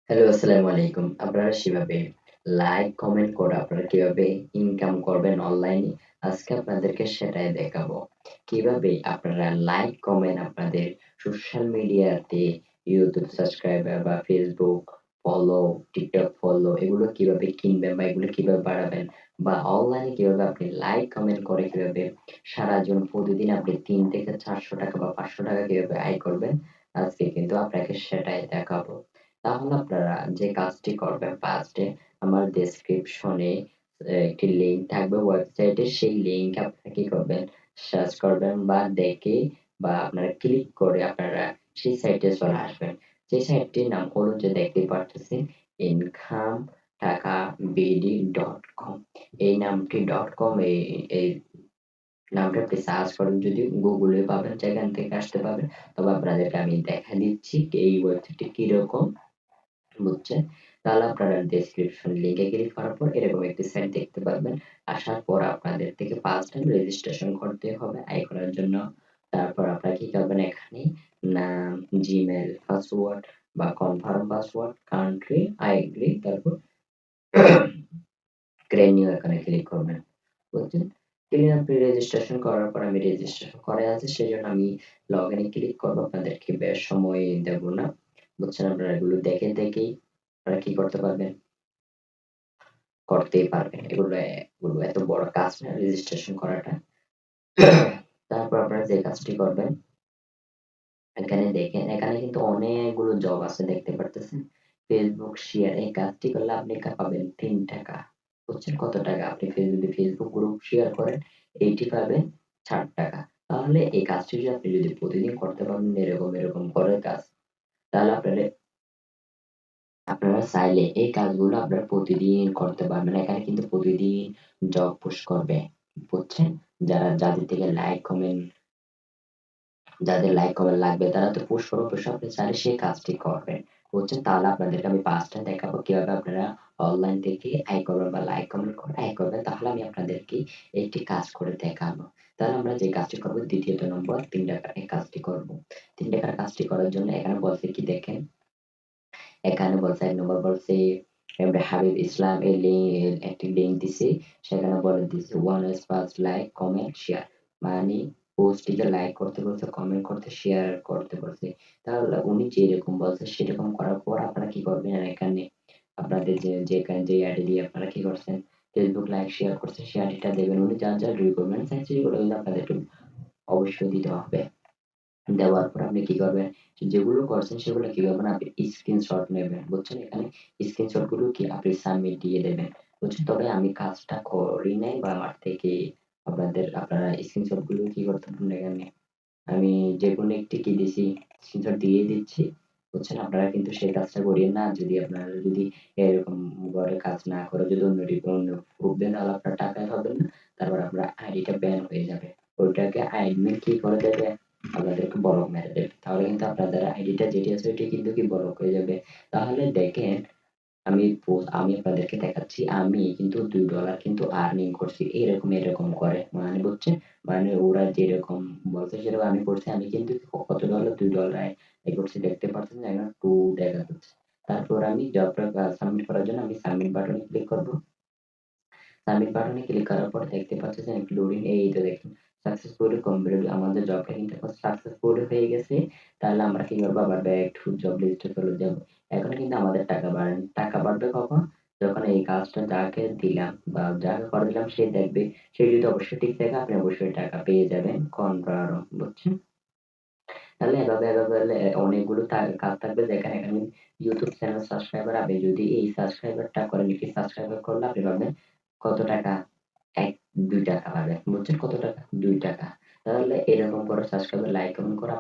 Hello, আসসালামু আলাইকুম। আপনারা কিভাবে লাইক, কমেন্ট করে আপনারা কিভাবে ইনকাম করবেন অনলাইনে? আজকে আপনাদেরকে সেটাই দেখাবো। কিভাবে আপনারা লাইক, কমেন্ট আপনাদের সোশ্যাল মিডিয়াতে YouTube সাবস্ক্রাইবার বা Facebook ফলো, TikTok ফলো এগুলো কিভাবে কিনবেন বা এগুলো কিভাবে বাড়াবেন বা অনলাইনে কিভাবে আপনি লাইক, কমেন্ট করে কিভাবে সারাজীবন প্রতিদিন আপনি ৳৩ থেকে ৳৪০০ বা ৳৫০০ কিভাবে আয় করবেন? আজকে কিন্তু আপনাকে সেটাই দেখাবো। তাহলে আপনারা যে কাজটি করবেন ফার্স্টে আমার ডেসক্রিপশনে একটি লিঙ্ক থাকবে ওয়েবসাইটে সেই লিঙ্ক আপনারা কি করবেন সার্চ করবেন বা দেখে বা আপনারা ক্লিক করে আপনারা সেই সাইটে চলে আসবেন। সেই সাইটটির নাম হলো যে দেখতে পারতেছেন ইনকাম টাকা বিডি.কম এই নামটি .com এই নামটা আপনি সার্চ করেন যদি গুগলে পাবেন যেখান থেকে আসতে পারবেন। তবে আপনাদেরকে আমি দেখা দিচ্ছি এই ওয়েবসাইটটি কিরকম বুঝছেন? তাহলে আপনারা ডেসক্রিপশন লিংকে ক্লিক করার পর এরকম একটি সাইট দেখতে পারবেন। আসার পর আপনাদের থেকে ফার্স্ট টাইম রেজিস্ট্রেশন করতে হবে আয় করার জন্য। তারপর আপনারা কি করবেন এখানে নাম, জিমেইল, পাসওয়ার্ড বা confirm password, country, I agree তারপর ক্রেনিও এখানে ক্লিক করবেন। বুঝছেন? ক্লিক আপনি রেজিস্ট্রেশন করার পর আমি রেজিস্ট্রেশন করা আছে সেজন্য আমি লগইন এ ক্লিক করব। আপনাদেরকে বেশ সময় দেব না। বুঝছেন? আপনারা এগুলো দেখেই আপনারা কি করতে পারবেন? করতেই পারবেন। এগুলো এত বড় কাজ না রেজিস্ট্রেশন করাটা। তারপর আপনারা যে কাজটি করবেন, এখানে দেখেন এখানে কিন্তু অনেকগুলো জব আছে দেখতে পারতেছেন। Facebook শেয়ার এই কাজটি করলে আপনি পাবেন ৳৩ বুঝছেন কত টাকা? আপনি যদি Facebook গ্রুপ শেয়ার করেন এইটি পাবেন ৳৬০ তাহলে এই কাজটি যদি আপনি প্রতিদিন করতে পারেন এরকম করে কাজ, তাহলে আপনারা চাইলে এই কাজগুলো আপনারা প্রতিদিন করতে পারবেন। এখানে কিন্তু প্রতিদিন জব পোস্ট করবে। বুঝছেন? যাদের থেকে যাদের লাইক কমেন্ট লাগবে তারা তো পোস্ট করবে অবশ্যই আপনি চাইলে সেই কাজটি করবেন। বুঝছেন? তাহলে আপনাদেরকে আমি ৫ টা দেখাবো কিভাবে আপনারা অনলাইন থেকে আয় করবেন বা লাইক কমেন্ট করে আয় করবেন। তাহলে আমি আপনাদেরকে একটি কাজ করে দেখাবো। তাহলে আমরা যে কাজটি করব দ্বিতীয়ত নম্বর ৳৩ এই কাজটি করব। ৳৩ কাজটি করার জন্য এখানে বলছে কি দেখেন এখানে বলছে ১ নম্বর বলছে হাবিব ইসলাম একটি লিঙ্ক দিছে। সেখানে বলে দিছে one first like, comment, share. মানে পোস্টটিকে লাইক করতে বলছে, কমেন্ট করতে, শেয়ার করতে বলছে। তাহলে উনি যেরকম বলছে সেরকম করার পর আপনারা কি করবেন এখানে আপনাদের যেখানে যে আইডি দিয়ে আপনারা কি করছেন Facebook লাইক শেয়ার করছেন সেই আইডিটা দেবেন। উনি যা রিকোয়ারমেন্ট চাইছে সেগুলো কিন্তু আপনাদেরকে অবশ্যই দিতে হবে। দেওয়ার পর আপনি কি করবেন? যেগুলো করছেন সেগুলো কি করবেন? আপনি স্ক্রিনশট নেবেন। বুঝছেন? এখানে স্ক্রিনশট গুলো কি আপনি সাবমিট দিয়ে দেবেন। বুঝছেন? তবে আমি কাজটা করি নাই বা আমার থেকে আপনারা স্ক্রিনশট গুলো কি করতে পারেন এখানে আমি যেকোনো একটি কি দিছি স্ক্রিনশট দিয়ে দিচ্ছি। বুঝছেন? আপনারা কিন্তু সেই কাজটা করিয়েন না। আপনারা যদি এরকম ঘরে কাজ না করে যদি অন্য প্রুফ দেন তাহলে আপনার টাকাই পাবেন না। তারপর আপনার আইডিটা ব্যান হয়ে যাবে। ওইটাকে অ্যাডমিন কি করে দেবে? আপনাদেরকে ব্লক মেরে দেবে। তাহলে কিন্তু আপনাদের আইডিটা যেটি আছে ওইটি কিন্তু কি ব্লক হয়ে যাবে। তাহলে দেখেন আমি আপনাদেরকে দেখাচ্ছি। আমি কিন্তু $2 কিন্তু আর্নিং করছি। এরকম করে। মানে বুঝছেন? মানে ওরা যেরকম বলছে সেরকম আমি করছি। আমি কিন্তু কত ডলার $2 আয় করছি দেখতে পাচ্ছেন যে এখানে 2 দেখা যাচ্ছে। তারপর আমি জবটা সাবমিট করার জন্য আমি সাবমিট বাটনে ক্লিক করব। সাবমিট বাটনে ক্লিক করার পর দেখতে পাচ্ছেন যে লোডিং এই তো দেখুন সাকসেসফুলি কমপ্লিট আমাদের জবটা কিন্তু সাকসেসফুলি হয়ে গেছে। তাহলে আমরা কি করব আবার ব্যাক টু জব লিস্টে চলে যাব। এখন কিন্তু আমাদের টাকা বাড়বে কখন? যখন এই কাজটা যাকে দিলাম বা যাকে করে দিলাম সে দেখবে। সে যদি অবশ্যই ঠিক থাকে আপনি অবশ্যই টাকা পেয়ে যাবেন কনফার্ম বুঝছেন? তাহলে এভাবে হলে অনেকগুলো কাজ থাকবে যেখানে এখানে YouTube চ্যানেল সাবস্ক্রাইবার আপনি যদি এই সাবস্ক্রাইবারটা করেন, এই সাবস্ক্রাইবার করলে আপনি পাবেন কত টাকা? ৳২ পাবেন। বুঝছেন কত টাকা? ৳2 তাহলে এরকম করে সাবস্ক্রাইবার, লাইক, কমেন্ট করে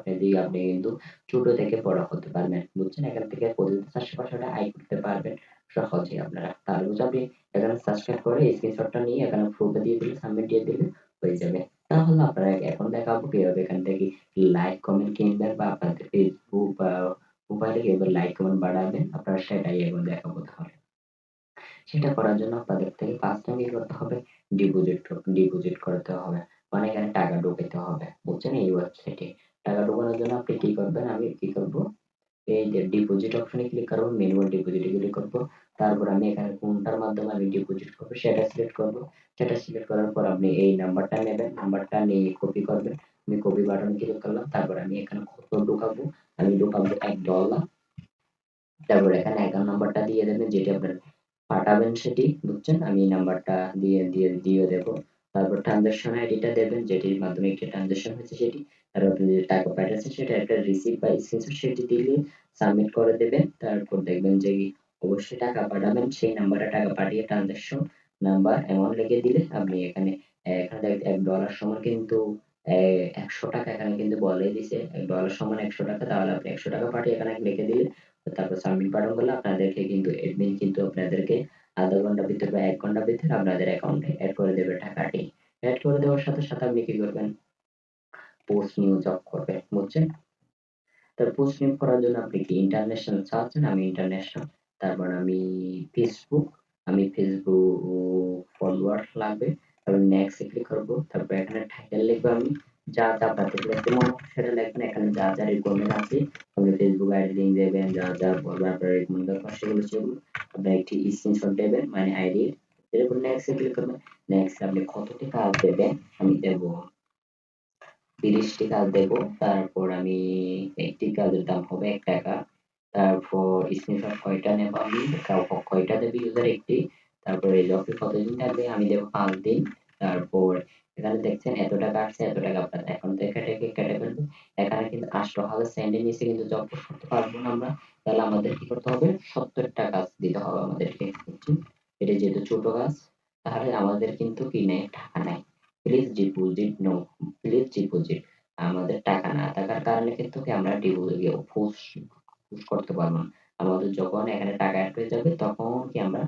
আপনি কিন্তু ছোট থেকে বড় হতে পারবেন। বুঝছেন? এখান থেকে প্রতিদিন ৳৪০০-৫০০ আয় করতে পারবেন সহজেই আপনারা। তাহলে বুঝে আপনি এখানে সাবস্ক্রাইব করে স্ক্রিনশটটা নিয়ে এখানে প্রুফ এ দিয়ে দিলে, সাবমিট দিয়ে দিলে হয়ে যাবে। তাহলে আপনারা এখন দেখাবো কিভাবে এখান থেকে লাইক, কমেন্ট কিনবেন বা আপনাদের Facebook বা প্রোফাইলে কিভাবে লাইক, কমেন্ট বাড়াবেন আপনারা সেটাই এখন দেখাবো তাহলে। সেটা করার জন্য আপনাদের থেকে 1st টাইম কি করতে হবে? ডিপোজিট করতে হবে। মানে এখানে টাকা ঢুকাইতে হবে। বুঝছেন? এই ওয়েবসাইটে। টাকা ঢোকানোর জন্য আপনি কি করবেন? আমি কি করব? এই যে ডিপোজিট অপশনে ক্লিক করব, মিনিমাম ডিপোজিটে ক্লিক করব। তারপর আমি এখানে কোনটার মাধ্যমে আমি ডিপোজিট করব সেটা সিলেক্ট করব। সেটা সিলেক্ট করার পর আপনি এই নাম্বারটা নেবেন, নাম্বারটা নিয়ে কপি করবেন। আমি কপি বাটনে ক্লিক করলাম। তারপর আমি এখানে কত ঢোকাবো, আমি ঢোকাবো $1। তারপর এখানে অ্যাকাউন্ট নাম্বারটা দিয়ে দেবেন যেটি আপনার পাঠাবেন সেটি, বুঝছেন? আমি নাম্বারটা দিয়ে দেব। তারপর ট্রানজাকশন আইডিটা দেবেন যেটির মাধ্যমে একটি ট্রানজাকশন হয়েছে সেটি। আর আপনি যে টাকা পাঠাচ্ছেন সেটা একটা রিসিপ্ট বা স্ক্রিনশট সেটি দিলে সাবমিট করে দেবেন। তারপর দেখবেন যে অবশ্যই টাকা পাঠাবেন সেই নাম্বারে টাকা পাঠিয়ে ট্রানজাকশন নাম্বার অ্যামাউন্ট লিখে দিলে আপনি এখানে $1 সমান কিন্তু ৳100 এখানে কিন্তু বলেই দিছে $1 সমান ৳100। তাহলে আপনি ৳100 পাঠিয়ে এখানে লিখে দিলে তারপর সাবমিট বাটন করলে আপনাদেরকে কিন্তু অ্যাডমিন কিন্তু আপনাদেরকে আধা ঘন্টার ভিতর বা ১ ঘন্টার ভিতরে আপনাদের অ্যাকাউন্টে এড করে দেবে টাকাটি। এড করে দেওয়ার সাথে, সাথে আপনি কি করবেন? পোস্ট নিউ জব করবেন, বুঝছেন? তার পোস্ট নিউ করার জন্য আপনি কি ইন্টারন্যাশনাল চাচ্ছেন? আমি ইন্টারন্যাশনাল। তারপর ফেসবুক ফলোয়ার লাগবে। তারপর নেক্সট এ ক্লিক করব। তারপর এখানে টাইটেল লিখবো আমি। যা আপনাদের লিখতে মনে হয় সেটা লিখবেন। এখানে যা রিকোয়ারমেন্ট আছে আপনি ফেসবুক আইডি লিংক দেবেন, যা বলবে আপনার রিকমেন্ড দরকার সেগুলো আপনি একটি স্ক্রিনশট দেবেন মানে আইডির। এরপর নেক্সট এ ক্লিক করবেন। নেক্সট আপনি কতটি কাজ দেবেন? আমি দেব 30টি কাজ দেব। তারপর আমি একটি কাজের দাম হবে ৳1। তারপর স্ক্রিনশট কয়টা নেব আমি, কয়টা দেবে ইউজার একটি। তারপর এই লকে কতদিন থাকবে, আমি দেব 5 দিন। তারপর এখানে দেখছেন এত টাকা আসছে, এত টাকা আপনার অ্যাকাউন্ট থেকে কেটে ফেলবে। এখানে কিন্তু 800 সেন্টের নিচে কিন্তু জব পোস্ট করতে পারবো না আমরা। তাহলে আমাদের কি করতে হবে? 70 কাজ দিতে হবে আমাদেরকে। বুঝছেন? এটা যেহেতু ছোট কাজ তাহলে আমাদের কিন্তু কি নেই, টাকা নাই। Please deposit no, please deposit. আমাদের টাকা না থাকার কারণে কিন্তু কি আমরা পুশ করতে পারবো না। আমাদের যখন এখানে টাকা এড হয়ে যাবে তখন কি আমরা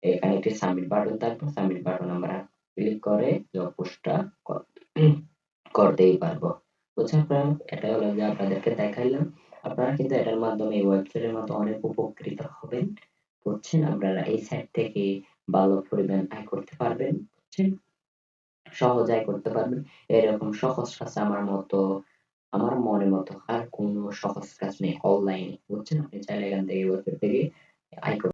এখানে একটি সাবমিট বাটন থাকবে, সাবমিট বাটন আমরা ক্লিক করে জব পোস্টটা করতেই পারবো। বুঝছেন আপনারা? এটা হলো যে আপনাদেরকে দেখাইলাম। আপনারা কিন্তু এটার মাধ্যমে এই ওয়েবসাইটের মাধ্যমে অনেক উপকৃত হবেন। বুঝছেন? আপনারা এই সাইট থেকে ভালো পরিমাণ আয় করতে পারবেন। বুঝছেন? সহজ আয় করতে পারবেন। এরকম সহজ কাজ আমার মনের মতো আর কোনো সহজ কাজ নেই অনলাইনে। বুঝছেন? আপনি চাইলে এখান থেকে ওয়েবসাইট থেকে আয় করতে